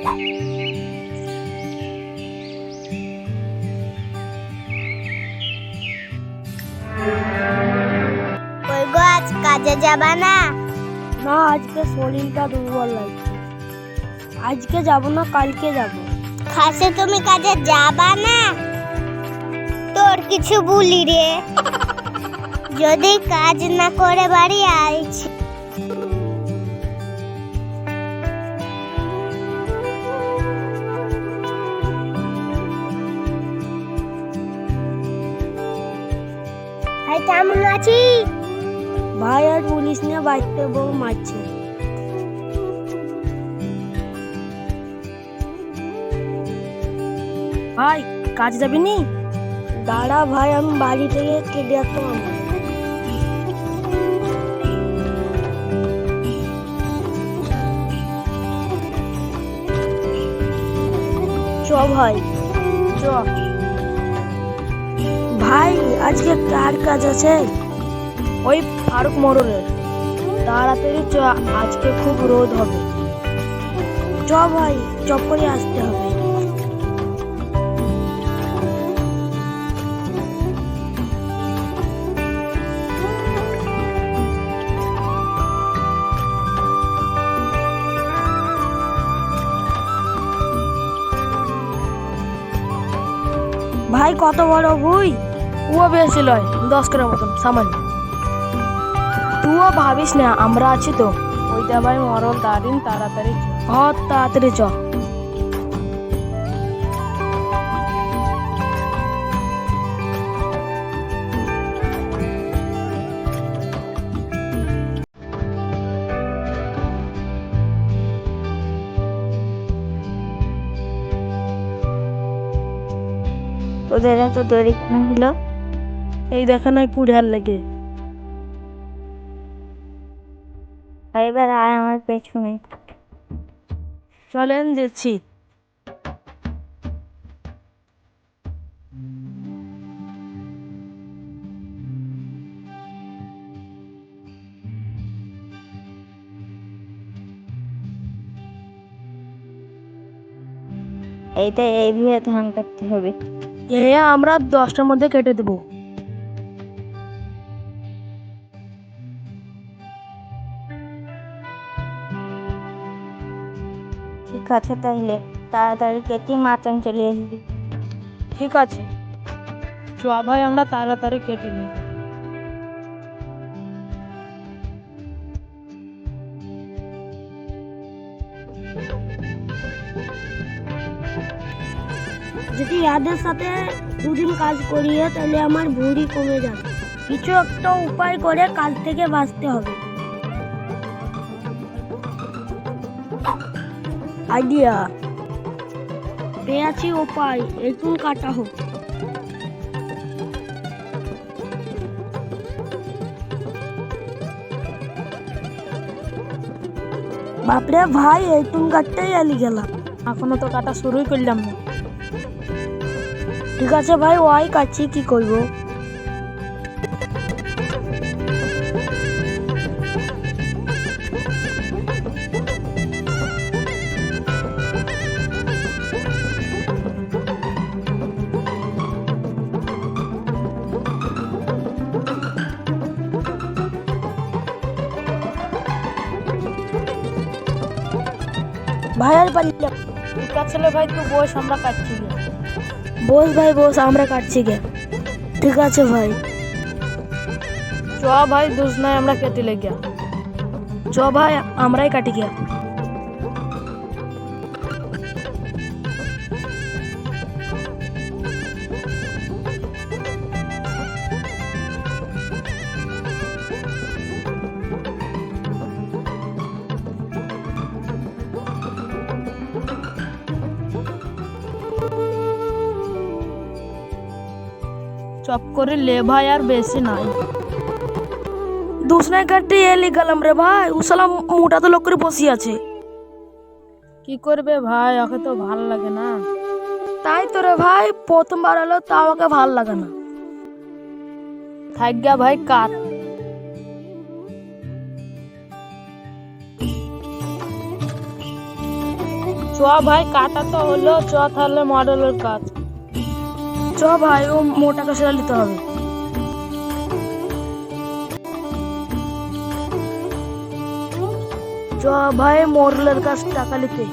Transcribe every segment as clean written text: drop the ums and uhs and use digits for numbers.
কই গো, আজ কাজে যাবা না? না, আজকে শরীরটা দুর্বল লাগছে। আজকে যাব না, কালকে যাব। খাসে তুমি কাজে যাবা না? তোর কিছু বলি রে, যদি কাজ না করে বাড়ি আইছি। ভাই কেমন আছি? ভাই আর পুলিশ নিয়ে বাড়িতে বউ মারছে। ভাই কাজ যাবি নি? দাঁড়া ভাই, আমি বাড়ি থেকে কেটে আসতাম। চ ভাই চ। ভাই আজকে কার কাজ আছে? ওই ফারুক মোড়লের। তাড়াতাড়ি চ, আজকে খুব রোদ হবে। চ ভাই, চপ করে আসতে হবে। ভাই কত বড় ভুই? ও বেশি লয়, 10 টাকার মতন সামান্য। তুইও ভাবিস না, আমরা আছি তো। ওইটা ভাই মরল দাঁড়িন, তাড়াতাড়ি তাড়াতাড়ি চ। তোদের এত দেরি কেন হলো? এই দেখা নাই কুড়ার লেগে। এবার আয় আমার পেছনে। চলেন যাচ্ছি। এইটা এইভাবে ধান কাটতে হবে। আমরা 10টার মধ্যে কেটে দেবো। ঠিক আছে, তাইলে তাড়াতাড়ি কেটে মাচান চলে আসবি। ঠিক আছে, চ ভাই, আমরা তাড়াতাড়ি কেটে নিই। যদি ইয়াদের সাথে দুদিন কাজ করিয়ে, তাহলে আমার ভুঁড়ি কমে যাবে। কিছু একটা উপায় করে কাজ থেকে বাঁচতে হবে। আইডিয়া পেয়েছি, উপায়। একটু কাটা হোক। বাপরে ভাই, একটু কাটতেই আলি গেলাম। এখনো তো কাটা শুরুই করলাম না। ঠিক আছে ভাই, ওয়াই কাটছি, কি করবো। ভাই আর পারলাম। ঠিক আছে ভাই, তুই বস, আমরা কাটছি গে। বস ভাই বস, আমরা কাটছি গে। ঠিক আছে ভাই। চ ভাই, দোষ নাই, আমরা কেটে লেগে। চ ভাই, আমরাই কাটি গিয়া। চপ করে লে ভাই, আর বেশি নাই। দুসরা কাটতে এলি গেলাম রে ভাই। ও সালা মোটা তো লোক করে বসি আছে। কি করবে ভাই, ওকে তো ভাল লাগে না। তাই তো রে ভাই, প্রথমবার হলো তাও ওকে ভাল লাগে না। থাক গা ভাই, কাট। চ ভাই কাটা তো হলো, চ তাহলে মডেলের কাজ। চ ভাই ও মোটাকে সেটা নিতে হবে। চ ভাই মডেলের কাজ টাকা নিতে।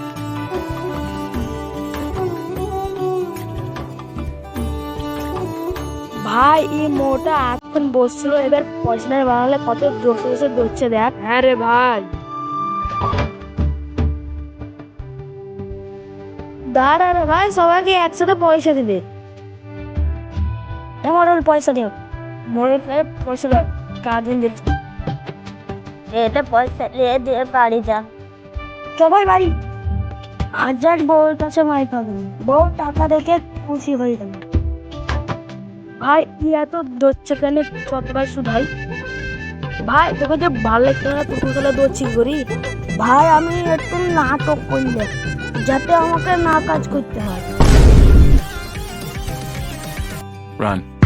ভাই এই মোটা এখন বসছিল, এবার পয়সা নাই বানালে কত জোরসে জোরসে দৌড়ছে দেখ। হ্যাঁ রে ভাই। দাঁড়া রে ভাই, সবাইকে একসাথে পয়সা দিবে। মডেল পয়সা দিও, মডেল পয়সা দাও, কাজ দিচ্ছে। এটা পয়সা দিয়ে দিয়ে বাড়ি যা। সবাই বাড়ি। হাজার বউর কাছে মাই পাবে, বউ টাকা দেখে খুশি হয়ে যাবে। ভাই তুই এত দোচ্ছে কেন, চত ভাই শুধাই। ভাই তোকে যে ভালো লাগতো না, তুই তাহলে দোচ্ছি করি। ভাই আমি একটু নাটক করলে যাতে আমাকে না কাজ করতে হয়। Run.